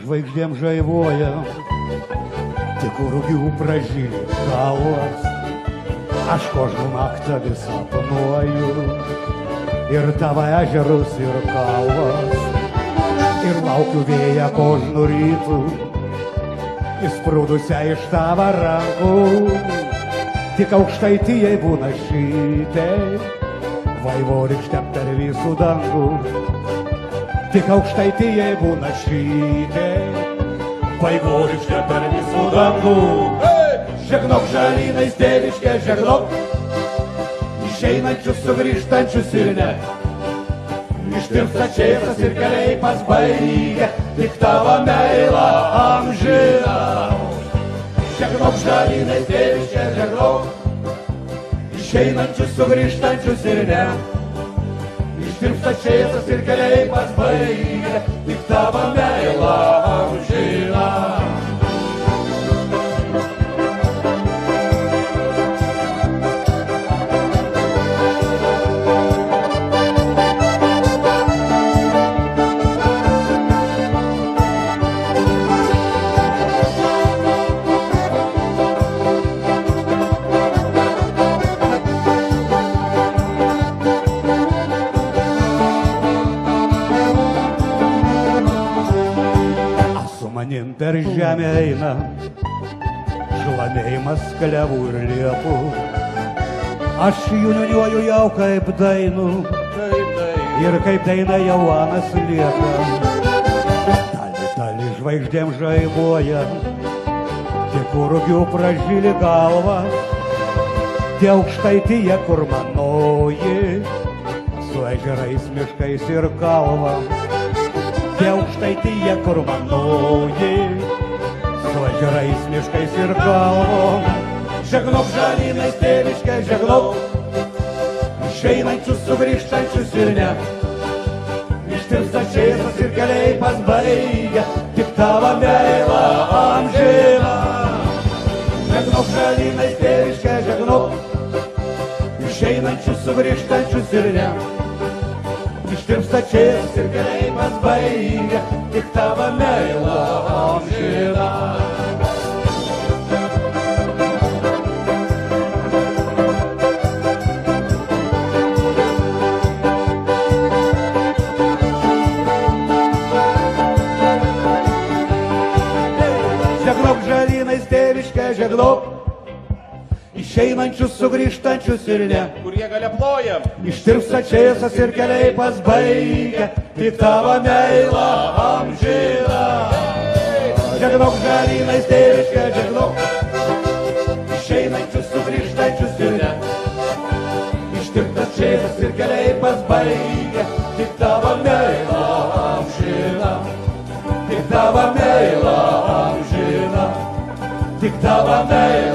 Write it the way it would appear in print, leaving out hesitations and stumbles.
žvaigždėm žaivuojam, tik rugių pražylė galvas. Aš kožnų naktą vis sapnuoju, ir tavo ežerus, ir kalvas. Ir laukiu vėją kožnų rytų, įsprūdusią iš tavo rankų. Tik Aukštaitijai būna šitaip, vaivorykštė per visų dangų. Tik Aukštaitijai būna šitaip, vaivorykštė per visų dangų. Žegnok žalynais tėviškė, žegnok išeinančius, sugrįžtančius ir ne. Ištirpsta čėsas ir keliai pasbaigia, tik tavo meilą amžiną. Žegnok žalynais tėviškė, žegnok išeinančius, sugrįžtančius ir ne. Ištirpsta čėsas ir keliai pasbaigia, tik tavo meilą amžiną. Manim per žemę eina šlamėjimas klevų ir liepų. Aš jų niuniuoju jau kaip dainų, ir kaip daina jau anas lieka. Tali žvaigždėm žaibuoja, tik rugių pražylė galva. Tie Aukštaitija, kur manoji, su ežerais, miškais ir kalva. Tie Aukštaitija, kur manoji, su ežerais, miškais ir kalvom. Žegnok žalynais tėviškė, žegnok išeinančius, sugrįžtančius ir ne. Ištirpsta čėsas ir keliai pasbaigia, tik tavo meilą amžiną. Žegnok žalynais tėviškė, žegnok išeinančius, sugrįžtančius ir ne. Ištirpsta čėsas ir keliai pasbaigia, tik tavo meilą amžiną. Žegnok žalynais tėviškė, žegnok išeinančius, sugrįžtančius ir ne. Kur jie galia plojam? Ištirpsta čėsas ir keliai pasbaigia, tik tavo meilą amžiną. Žegnok žalynais tėviškė, žegnok išeinančius, sugrįžtančius ir ne. Ištirpsta čėsas ir keliai pasbaigia, tik tavo meilą amžiną. Tik tavo meilą amžiną. Tik tavo meilą.